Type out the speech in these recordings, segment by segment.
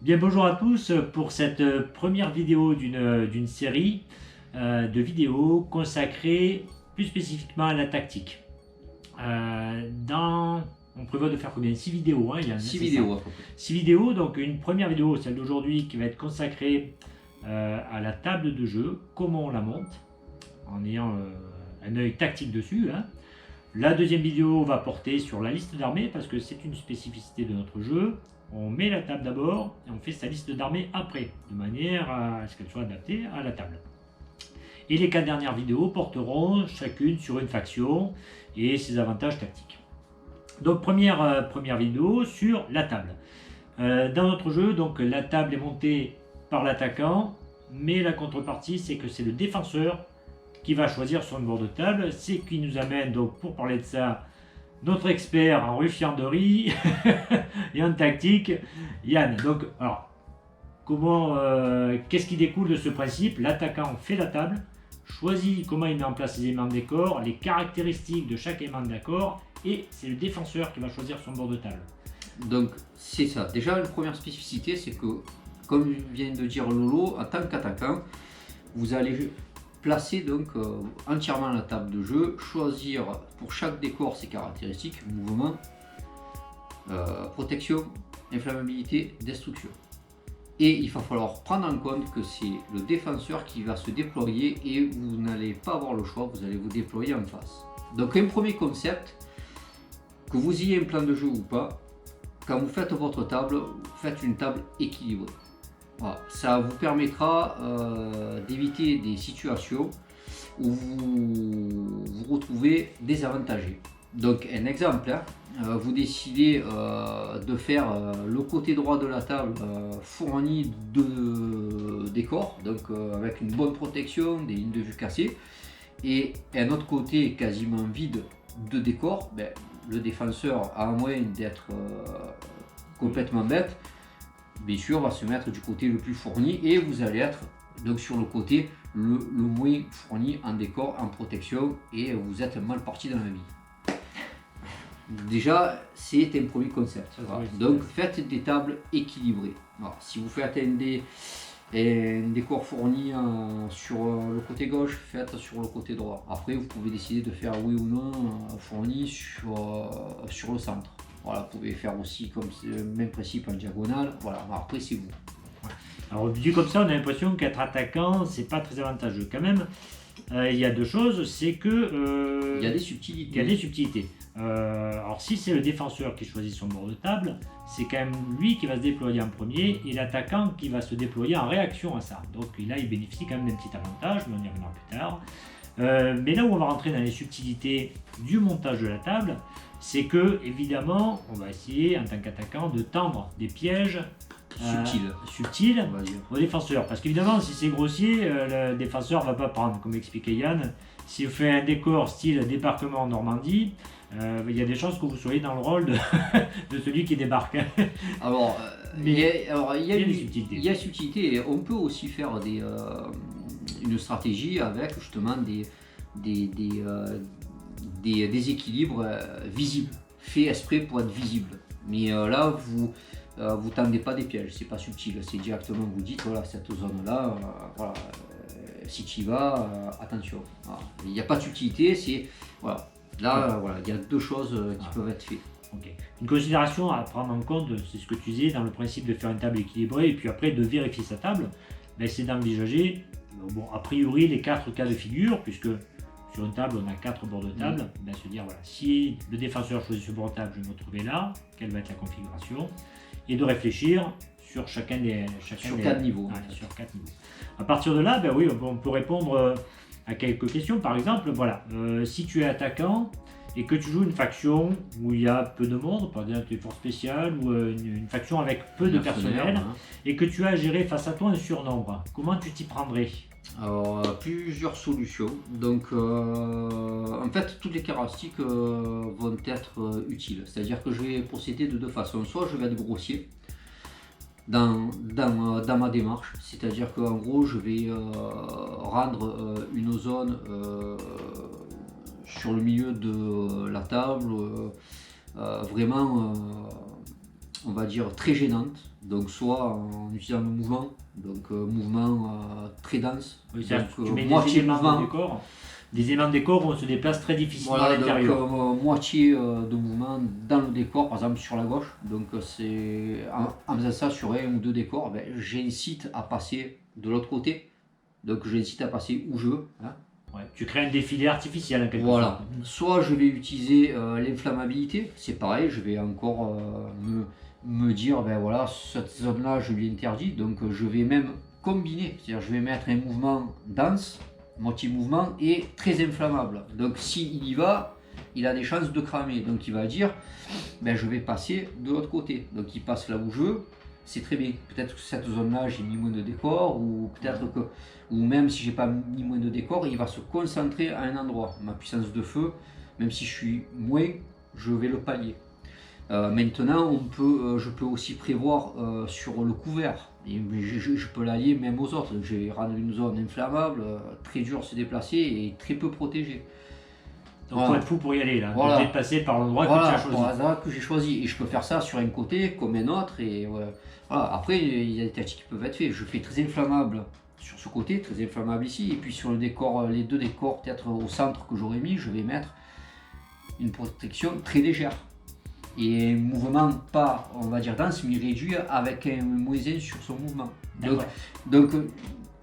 Bien, bonjour à tous pour cette première vidéo d'une série de vidéos consacrées plus spécifiquement à la tactique. On prévoit de faire combien? 6 vidéos, hein, Yann, 6 c'est vidéos ça. à peu près. 6 vidéos, donc une première vidéo, celle d'aujourd'hui, qui va être consacrée à la table de jeu, comment on la monte, en ayant un œil tactique dessus, hein. La deuxième vidéo va porter sur la liste d'armées, parce que c'est une spécificité de notre jeu. On met la table d'abord et on fait sa liste d'armées après, de manière à ce qu'elle soit adaptée à la table. Et les 4 dernières vidéos porteront chacune sur une faction et ses avantages tactiques. Donc première vidéo sur la table. Dans notre jeu, donc la table est montée par l'attaquant, mais la contrepartie c'est que c'est le défenseur qui va choisir son bord de table. C'est qui nous amène, donc pour parler de ça, notre expert en ruffianderie et en tactique, Yann. Donc, alors, qu'est-ce qui découle de ce principe? L'attaquant fait la table, choisit comment il met en place les éléments de décor, les caractéristiques de chaque élément de décor, et c'est le défenseur qui va choisir son bord de table. Donc c'est ça. Déjà, la première spécificité, c'est que, comme vient de dire Lolo, en tant qu'attaquant, vous allez placer donc entièrement la table de jeu, choisir pour chaque décor ses caractéristiques, mouvement, protection, inflammabilité, destruction. Et il va falloir prendre en compte que c'est le défenseur qui va se déployer et vous n'allez pas avoir le choix, vous allez vous déployer en face. Donc un premier concept, que vous ayez un plan de jeu ou pas, quand vous faites votre table, vous faites une table équilibrée. Voilà. Ça vous permettra d'éviter des situations où vous vous retrouvez désavantagé. Donc un exemple, hein, vous décidez de faire le côté droit de la table fourni de décors, donc avec une bonne protection, des lignes de vue cassées, et un autre côté quasiment vide de décors. Le défenseur a moins d'être complètement bête, bien sûr va se mettre du côté le plus fourni et vous allez être donc sur le côté le moins fourni en décor, en protection, et vous êtes mal parti dans la vie. Déjà, c'est un premier concept. Voilà. Donc faites des tables équilibrées. Alors, si vous faites un décor fourni sur le côté gauche, faites sur le côté droit. Après, vous pouvez décider de faire oui ou non fourni sur le centre. Voilà, vous pouvez faire aussi comme le même principe en diagonale. Voilà, après c'est vous. Alors dit comme ça, on a l'impression qu'être attaquant, c'est pas très avantageux. Quand même, il y a deux choses, c'est que il y a des subtilités. Il y a des subtilités. Alors si c'est le défenseur qui choisit son bord de table, c'est quand même lui qui va se déployer en premier et l'attaquant qui va se déployer en réaction à ça. Donc là, il bénéficie quand même d'un petit avantage, mais on y reviendra plus tard. Mais là où on va rentrer dans les subtilités du montage de la table, c'est que évidemment, on va essayer en tant qu'attaquant de tendre des pièges subtils au défenseur. Parce qu'évidemment, si c'est grossier, le défenseur va pas prendre, comme expliquait Yann. Si vous faites un décor style débarquement en Normandie, il y a des chances que vous soyez dans le rôle de celui qui débarque. Alors, il y a une subtilité, et on peut aussi faire une stratégie avec justement des équilibres visibles, faits exprès pour être visibles. Mais là, vous tendez pas des pièges, c'est pas subtil, c'est directement vous dites voilà, cette zone là, voilà, si tu y vas, attention. Voilà. Il n'y a pas de subtilité, c'est voilà. Là, voilà, il y a deux choses qui peuvent être faites. Okay. Une considération à prendre en compte, c'est ce que tu disais dans le principe de faire une table équilibrée et puis après de vérifier sa table, c'est d'envisager, a priori les 4 cas de figure, puisque sur une table on a 4 bords de table, se dire voilà, si le défenseur choisit ce bord de table, je vais me retrouver là, quelle va être la configuration, et de réfléchir sur sur 4 niveaux. Sur 4 niveaux. À partir de là, oui, on peut répondre à quelques questions. Par exemple, voilà, si tu es attaquant et que tu joues une faction où il y a peu de monde, par exemple une force spéciale ou une faction avec peu de personnel, et que tu as à gérer face à toi un surnombre, comment tu t'y prendrais? Alors, plusieurs solutions. Donc, en fait, toutes les caractéristiques vont être utiles. C'est-à-dire que je vais procéder de deux façons. Soit je vais être grossier dans ma démarche, c'est-à-dire qu'en gros, je vais rendre une zone sur le milieu de la table vraiment on va dire, très gênante. Donc soit en utilisant le mouvement, donc mouvement très dense. Oui, Donc, c'est-à-dire que tu mets des moitié éléments mouvement. de décor. Des éléments de décor où on se déplace très difficilement à Voilà, donc l'intérieur. moitié de mouvement dans le décor, par exemple sur la gauche. Donc c'est en faisant ça sur un ou deux décors, ben, j'incite à passer de l'autre côté. Donc j'incite à passer où je veux. Hein. Ouais, tu crées un défilé artificiel en quelque Voilà. sorte. Soit je vais utiliser l'inflammabilité, c'est pareil, je vais encore me dire, ben voilà, cette zone-là, je lui interdis. Donc je vais même combiner, c'est-à-dire je vais mettre un mouvement dense, moitié mouvement et très inflammable. Donc s'il y va, il a des chances de cramer. Donc il va dire, ben je vais passer de l'autre côté. Donc il passe là où je veux, c'est très bien. Peut-être que cette zone-là, j'ai mis moins de décor, ou peut-être que, ou même si j'ai pas mis moins de décor, il va se concentrer à un endroit. Ma puissance de feu, même si je suis moins, je vais le pallier. Maintenant, je peux aussi prévoir sur le couvert. Et je peux l'allier même aux autres. J'ai rendu une zone inflammable, très dure à se déplacer et très peu protégée. Donc faut être fou pour y aller là, Voilà. de dépasser par l'endroit que tu as choisi. Par hasard que j'ai choisi. Et je peux faire ça sur un côté comme un autre. Et voilà. Après, il y a des tactiques qui peuvent être faites. Je fais très inflammable sur ce côté, très inflammable ici. Et puis sur le décor, les deux décors peut-être au centre que j'aurais mis, je vais mettre une protection très légère. Et un mouvement pas, on va dire, dense, mais réduit avec un moins 1 sur son mouvement. Donc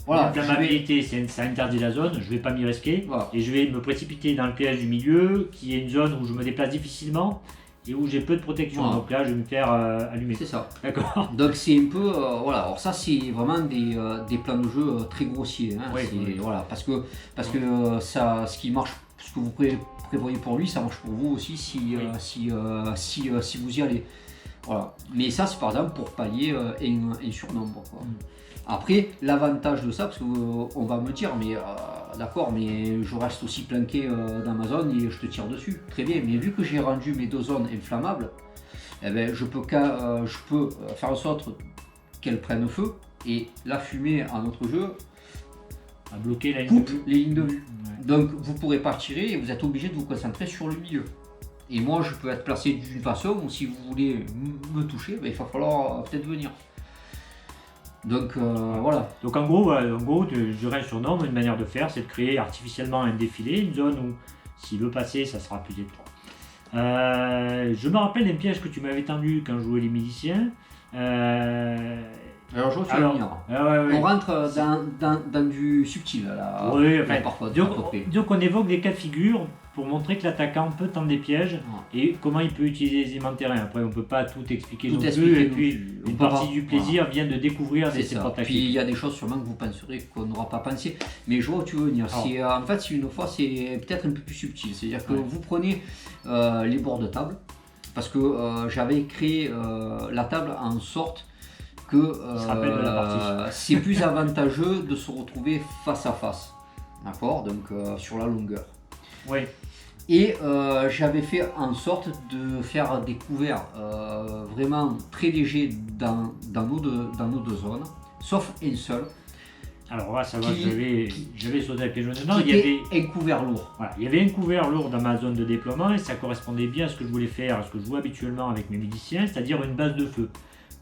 voilà. L'inflammabilité, ça interdit la zone, je ne vais pas m'y risquer. Voilà. Et je vais me précipiter dans le piège du milieu, qui est une zone où je me déplace difficilement et où j'ai peu de protection. Voilà. Donc là, je vais me faire allumer. C'est ça. D'accord. Donc c'est un peu, voilà. Alors ça c'est vraiment des plans de jeu très grossiers. Hein. Oui. Voilà, parce que ça, ce qui marche, ce que vous prévoyez pour lui, ça marche pour vous aussi si vous y allez. Voilà. Mais ça c'est par exemple pour pallier un surnombre. Quoi. Après, l'avantage de ça, parce qu'on va me dire, mais d'accord, mais je reste aussi planqué dans ma zone et je te tire dessus. Très bien, mais vu que j'ai rendu mes deux zones inflammables, eh ben, je peux faire en sorte qu'elles prennent feu et la fumée en notre jeu À bloquer la ligne coupe de vue. les lignes de vue. Ouais. Donc vous ne pourrez pas tirer et vous êtes obligé de vous concentrer sur le milieu. Et moi, je peux être placé d'une façon où si vous voulez me toucher, ben, il va falloir peut-être venir. Donc voilà. Donc en gros, je reste sur norme, une manière de faire, c'est de créer artificiellement un défilé, une zone où s'il veut passer, ça sera plus étroit. Je me rappelle un piège que tu m'avais tendu quand je jouais les miliciens. Alors je vois que tu vas venir. Ouais. On rentre dans du subtil là. Oui, enfin, parfois. donc on évoque des cas de figure pour montrer que l'attaquant peut tendre des pièges Ouais. et comment il peut utiliser les éléments de terrain. Après, on ne peut pas tout expliquer non expliquer plus. Et non puis, plus. une On peut partie pas. du plaisir vient de découvrir C'est ces ça. portes Puis il y a des choses sûrement que vous penserez qu'on n'aura pas pensé. Mais je vois où tu veux venir. Alors. En fait, une fois, c'est peut-être un peu plus subtil. C'est-à-dire que Ouais. vous prenez les bords de table. Parce que j'avais créé la table en sorte que se rappelle de la partie. c'est plus avantageux de se retrouver face à face. D'accord. Donc sur la longueur. Oui. Et j'avais fait en sorte de faire des couverts vraiment très légers dans nos deux zones, sauf une seule. Alors là, ça va, Qui- j'avais sauté à pieds jaunes dedans. qui était un couvert lourd. Voilà, il y avait un couvert lourd dans ma zone de déploiement et ça correspondait bien à ce que je voulais faire, à ce que je joue habituellement avec mes miliciens, c'est-à-dire une base de feu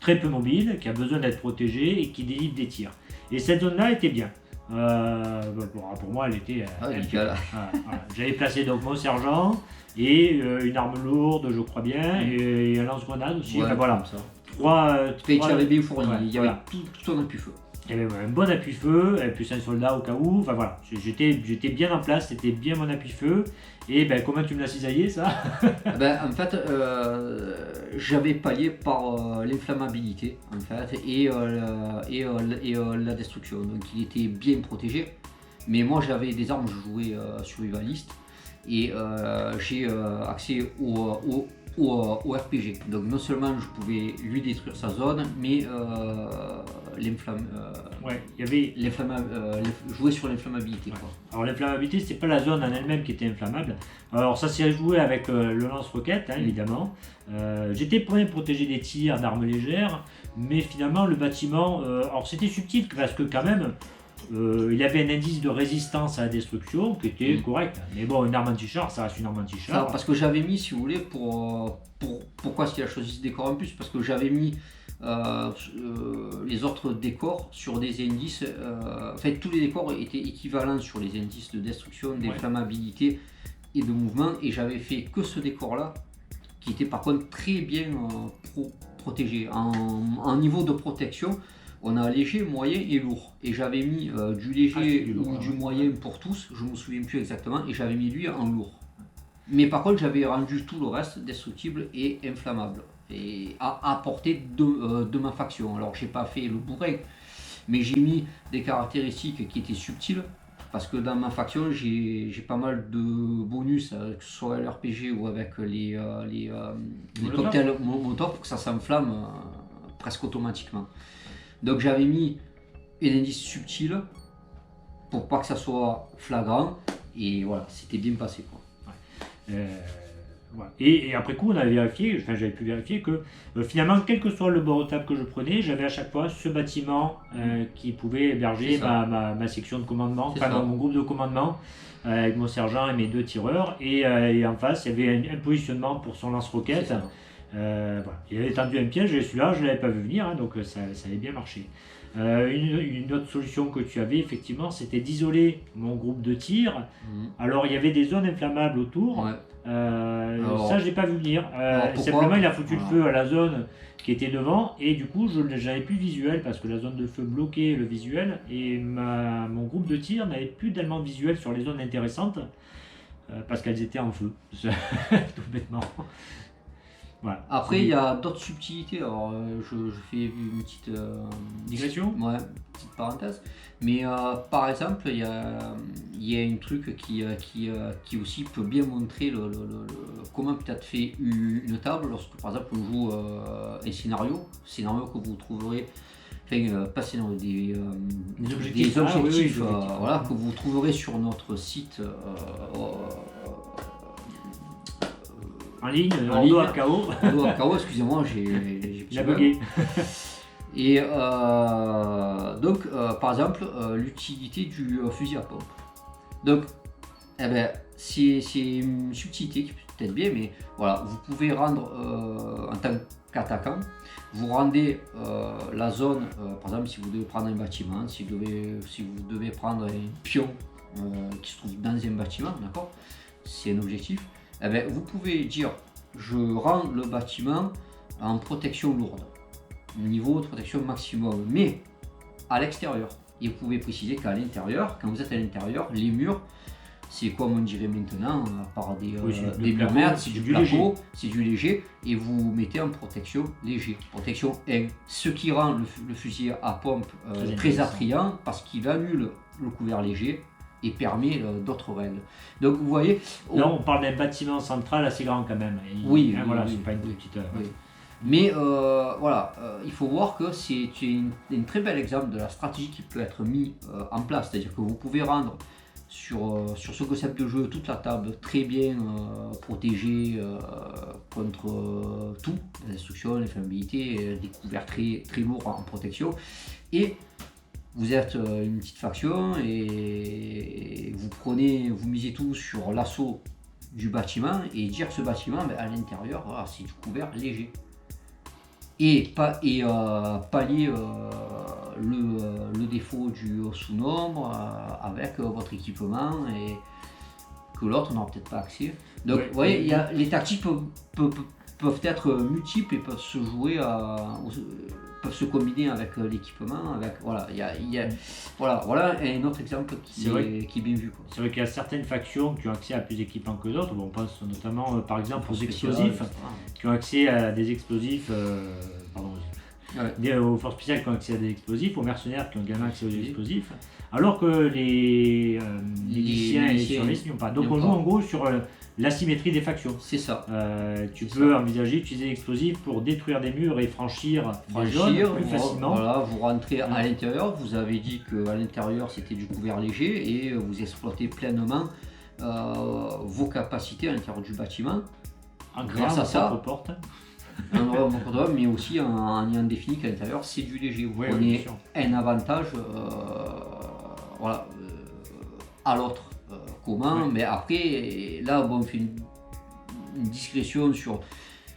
très peu mobile, qui a besoin d'être protégée et qui délivre des tirs. Et cette zone-là était bien. Pour moi, elle était. Nickel. Voilà. J'avais placé donc mon sergent et une arme lourde, je crois bien, et un lance-grenade aussi. Ouais, Enfin, voilà. comme ça. Trois. Tu avais bien fourni, Ouais, il y avait voilà. tout en appui-feu. Il y avait un bon appui-feu, et plus un soldat au cas où. Enfin voilà, j'étais bien en place, c'était bien mon appui-feu. Et ben comment tu me l'as cisaillé ça? En fait, j'avais pallié par l'inflammabilité en fait, et la destruction. Donc il était bien protégé. Mais moi j'avais des armes, je jouais survivaliste et j'ai accès au RPG. Donc non seulement je pouvais lui détruire sa zone, mais Ouais, il y avait. jouer sur l'inflammabilité. Ouais. Quoi. Alors l'inflammabilité, c'est pas la zone en elle-même qui était inflammable. Alors ça s'est joué avec le lance-roquette, hein, évidemment. J'étais pour rien protégé des tirs d'armes légères, mais finalement le bâtiment, alors c'était subtil parce que quand même, il avait un indice de résistance à la destruction qui était correct. Mais bon, une arme anti-char, ça reste une arme Ça, anti-char. parce que j'avais mis, si vous voulez, pour pourquoi est-ce qu'il a choisi ce décor en plus? Parce que j'avais mis les autres décors sur des indices. En fait, tous les décors étaient équivalents sur les indices de destruction, d'inflammabilité et de mouvement. Et j'avais fait que ce décor-là, qui était par contre très bien protégé. En niveau de protection, on a léger, moyen et lourd. Et j'avais mis du léger ou du moyen pour tous, je ne me souviens plus exactement, et j'avais mis lui en lourd. Mais par contre, j'avais rendu tout le reste destructible et inflammable, et à portée de ma faction. Alors, j'ai pas fait le bourrin, mais j'ai mis des caractéristiques qui étaient subtiles, parce que dans ma faction, j'ai pas mal de bonus, que ce soit à l'RPG ou avec les cocktails Molotov, pour que ça s'enflamme presque automatiquement. Donc j'avais mis un indice subtil pour pas que ça soit flagrant, et voilà, c'était bien passé, quoi. Voilà. Et après coup, on avait vérifié, enfin j'avais pu vérifier que finalement, quel que soit le bord de table que je prenais, j'avais à chaque fois ce bâtiment qui pouvait héberger ma section de commandement, enfin mon groupe de commandement, avec mon sergent et mes 2 tireurs, et en face, il y avait un positionnement pour son lance-roquette. Voilà. Il avait tendu un piège, et celui-là, je ne l'avais pas vu venir, hein, donc ça avait bien marché. Une autre solution que tu avais, effectivement, c'était d'isoler mon groupe de tir. Alors, il y avait des zones inflammables autour. Ça, je n'ai pas vu venir. Simplement, il a foutu le feu à la zone qui était devant, et du coup, je n'avais plus visuel, parce que la zone de feu bloquait le visuel, et mon groupe de tir n'avait plus tellement de visuel sur les zones intéressantes, parce qu'elles étaient en feu, tout bêtement. Voilà. Après, il y a d'autres subtilités. Alors, je fais une petite digression. Ouais, petite parenthèse. Mais par exemple, il y a un truc qui aussi peut bien montrer comment peut être fait une table lorsque, par exemple, on joue un scénario que vous trouverez. Enfin, pas scénario, des objectifs, voilà, que vous trouverez sur notre site. En ligne, Ordo.KO, excusez-moi, j'ai bugué. Et donc, par exemple, l'utilité du fusil à pompe. Donc, c'est une subtilité qui peut être bien, mais voilà, vous pouvez rendre, en tant qu'attaquant, vous rendez la zone, par exemple, si vous devez prendre un bâtiment, si vous devez prendre un pion qui se trouve dans un bâtiment, d'accord, c'est un objectif. Vous pouvez dire, je rends le bâtiment en protection lourde, niveau de protection maximum, mais à l'extérieur. Et vous pouvez préciser qu'à l'intérieur, quand vous êtes à l'intérieur, les murs, c'est comme on dirait maintenant, par des murs, c'est du plateau, c'est du léger, et vous mettez en protection léger, protection 1. Ce qui rend le fusil à pompe très attrayant, parce qu'il annule le couvert léger et permet d'autres règles. Donc vous voyez... Là on parle d'un bâtiment central assez grand quand même. Voilà, c'est pas une petite... Oui. Mais voilà, il faut voir que c'est un très bel exemple de la stratégie qui peut être mise en place. C'est-à-dire que vous pouvez rendre sur ce concept de jeu toute la table très bien protégée contre tout, la destruction, l'inflammabilité, des couverts très, très lourds en protection. Et vous êtes une petite faction et vous misez tout sur l'assaut du bâtiment, et dire que ce bâtiment, à l'intérieur, voilà, c'est du couvert léger. Et pallier le défaut du sous-nombre avec votre équipement, et que l'autre n'aura peut-être pas accès. Donc vous voyez, les tactiques peuvent être multiples et peuvent se jouer peuvent se combiner avec l'équipement, voilà un autre exemple qui est bien vu, quoi. C'est vrai qu'il y a certaines factions qui ont accès à plus d'équipements que d'autres. Bon, on pense notamment par exemple aux explosifs, qui ont accès à des explosifs, aux forces spéciales qui ont accès à des explosifs, aux mercenaires qui ont également accès aux explosifs, alors que les lycéens et les surveillants n'y ont pas. Donc on joue en gros sur l'asymétrie des factions. C'est ça. Tu peux envisager d'utiliser l'explosif pour détruire des murs et franchir des zones plus facilement. Voilà, vous rentrez à l'intérieur, vous avez dit qu'à l'intérieur c'était du couvert léger, et vous exploitez pleinement vos capacités à l'intérieur du bâtiment. Grâce à ça. Porte. Mais aussi en ayant défini qu'à l'intérieur c'est du léger. Vous prenez un avantage à l'autre. Comment, mais après, là, on fait une discrétion sur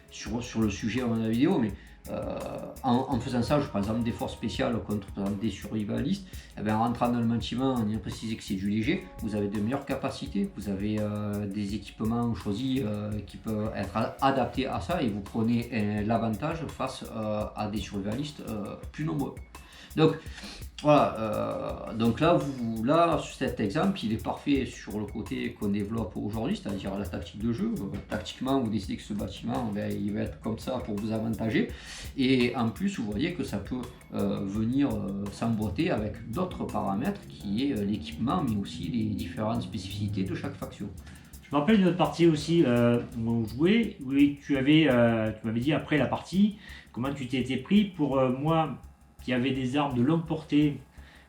sur le sujet dans la vidéo, mais en faisant ça, je prends par exemple des forces spéciales contre par exemple, des survivalistes. Eh bien, en rentrant dans le bâtiment, on a précisé que c'est du léger, vous avez de meilleures capacités, vous avez des équipements choisis qui peuvent être adaptés à ça et vous prenez l'avantage face à des survivalistes plus nombreux. Donc voilà, donc là, sur cet exemple, il est parfait sur le côté qu'on développe aujourd'hui, c'est-à-dire la tactique de jeu. Tactiquement, vous décidez que ce bâtiment, il va être comme ça pour vous avantager. Et en plus, vous voyez que ça peut venir s'emboîter avec d'autres paramètres qui est l'équipement, mais aussi les différentes spécificités de chaque faction. Je me rappelle d'une autre partie aussi où on jouait, où tu m'avais dit après la partie, comment tu t'étais pris pour moi qui avait des armes de longue portée,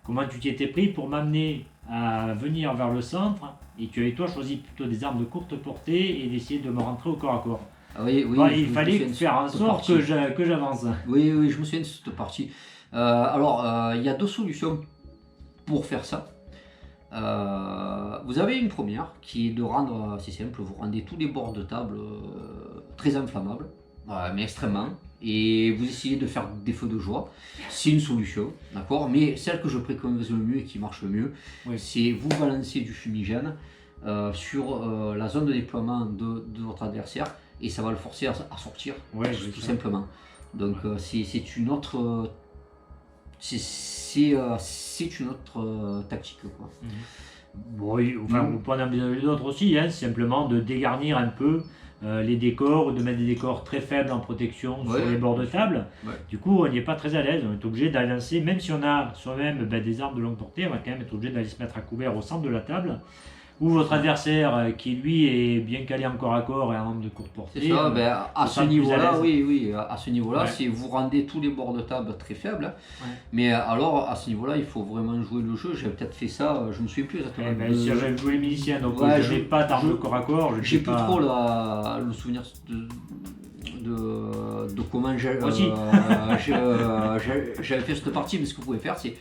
comment tu t'y étais pris pour m'amener à venir vers le centre et tu avais toi choisi plutôt des armes de courte portée et d'essayer de me rentrer au corps à corps. Oui, il fallait faire en sorte que j'avance. Oui, je me souviens de cette partie. Alors, il y a deux solutions pour faire ça. Vous avez une première qui est de rendre, c'est simple, vous rendez tous les bords de table très inflammables, mais extrêmement. Et vous essayez de faire des feux de joie, c'est une solution, d'accord. Mais celle que je préconise le mieux et qui marche le mieux, c'est vous balancer du fumigène sur la zone de déploiement de votre adversaire et ça va le forcer à sortir, tout simplement. Donc c'est une autre, c'est une autre tactique, quoi. Bon, on peut en envisager d'autres aussi, hein, simplement de dégarnir un peu les décors ou de mettre des décors très faibles en protection sur les bords de table. Du coup, on n'y est pas très à l'aise, on est obligé d'aller lancer, même si on a soi-même des armes de longue portée, on va quand même être obligé d'aller se mettre à couvert au centre de la table. Ou votre adversaire qui lui est bien calé en corps à corps et en arme de courte portée. C'est ça, à ce niveau-là, à ce niveau-là, c'est vous rendez tous les bords de table très faibles. Mais alors, à ce niveau-là, il faut vraiment jouer le jeu. J'ai peut-être fait ça, je ne me souviens plus exactement. Si j'avais joué les miliciens, donc je n'ai pas d'arme de corps à corps. J'ai plus trop le souvenir de comment j'avais fait cette partie, mais ce que vous pouvez faire, c'est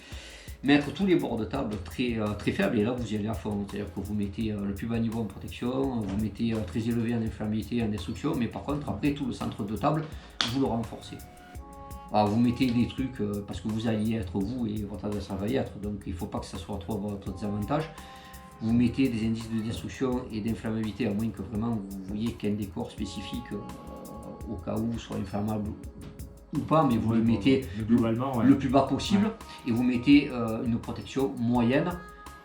mettre tous les bords de table très faibles et là vous y allez à fond, c'est-à-dire que vous mettez le plus bas niveau en protection, vous mettez très élevé en inflammabilité, en destruction, mais par contre après tout le centre de table vous le renforcez. Alors, vous mettez des trucs parce que vous alliez être vous et votre adversaire va y être, donc il ne faut pas que ça soit trop à votre désavantage. Vous mettez des indices de destruction et d'inflammabilité à moins que vraiment vous voyez qu'il y a un décor spécifique au cas où soit inflammable ou pas, mais vous le mettez le plus bas possible et vous mettez une protection moyenne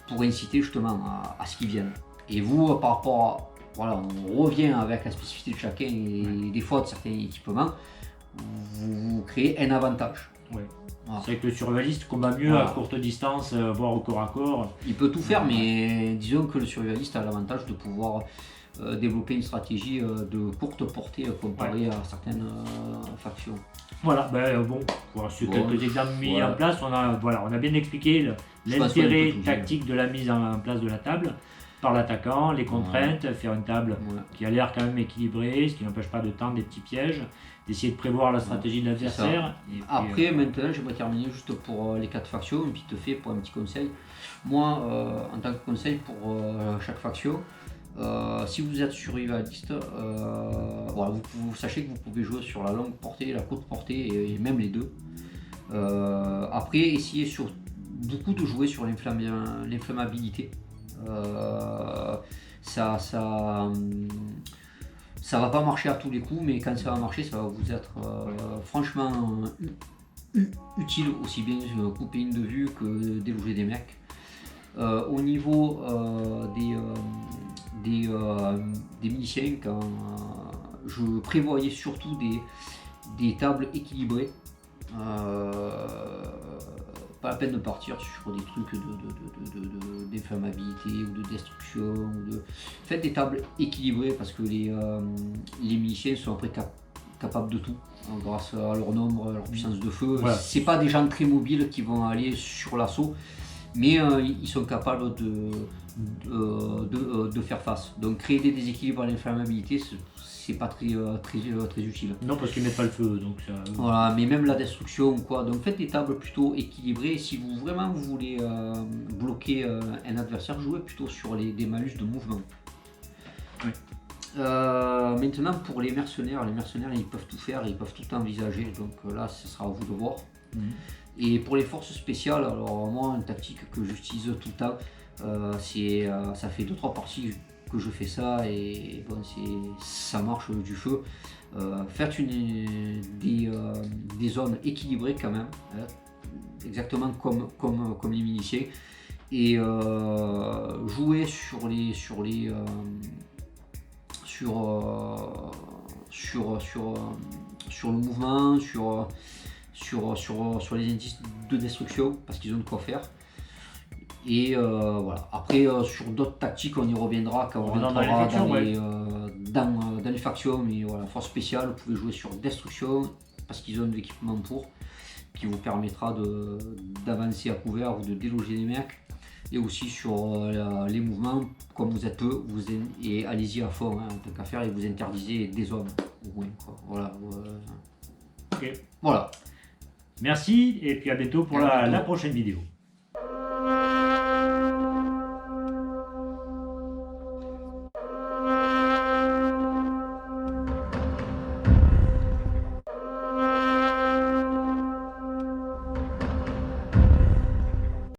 pour inciter justement à ce qu'ils viennent. Et vous, par rapport à, on revient avec la spécificité de chacun et des fois de certains équipements, vous créez un avantage. C'est que le survivaliste combat mieux à courte distance, voire au corps à corps. Il peut tout faire, mais disons que le survivaliste a l'avantage de pouvoir développer une stratégie de courte portée comparée à certaines factions. Voilà, sur quelques exemples mis en place, on a bien expliqué l'intérêt tactique de la mise en place de la table par l'attaquant, les contraintes, faire une table qui a l'air quand même équilibrée, ce qui n'empêche pas de tendre des petits pièges, d'essayer de prévoir la stratégie de l'adversaire. Après, maintenant, j'aimerais terminer juste pour les 4 factions, une petite fait pour un petit conseil. Moi, en tant que conseil pour chaque faction, si vous êtes survivaliste, vous sachez que vous pouvez jouer sur la longue portée, la courte portée et même les deux. Après, essayez beaucoup de jouer sur l'inflammabilité. Ça va pas marcher à tous les coups, mais quand ça va marcher, ça va vous être franchement utile, aussi bien couper une de vue que déloger des mecs. Au niveau des miliciens, quand je prévoyais surtout des tables équilibrées. Pas la peine de partir sur des trucs d'inflammabilité ou de destruction. Faites des tables équilibrées parce que les miliciens sont après capables de tout grâce à leur nombre, à leur puissance de feu. C'est pas des gens très mobiles qui vont aller sur l'assaut, mais ils sont capables de faire face. Donc créer des déséquilibres à l'inflammabilité, c'est pas très utile. Non, parce qu'ils mettent pas le feu, donc ça... Voilà, mais même la destruction ou quoi. Donc faites des tables plutôt équilibrées. Si vous voulez bloquer un adversaire, jouez plutôt sur des malus de mouvement. Maintenant, pour les mercenaires ils peuvent tout faire, ils peuvent tout envisager, donc là ce sera à vous de voir. Et pour les forces spéciales, alors moi, une tactique que j'utilise tout le temps, ça fait 2-3 parties que je fais ça, et bon, ça marche du feu. Faites des zones équilibrées quand même, hein, exactement comme les miliciens, et jouez sur le mouvement, sur les indices de destruction, parce qu'ils ont de quoi faire. Et voilà. Après, sur d'autres tactiques, on y reviendra quand on rentrera dans les factions. Mais voilà, force spéciale, vous pouvez jouer sur destruction, parce qu'ils ont de l'équipement qui vous permettra d'avancer à couvert ou de déloger les mecs. Et aussi sur les mouvements, comme vous êtes peu, et allez-y à fond, hein, en tant qu'à faire, et vous interdisez des zones au moins, quoi. Voilà. Ok. Voilà. Merci et puis à bientôt pour la prochaine vidéo.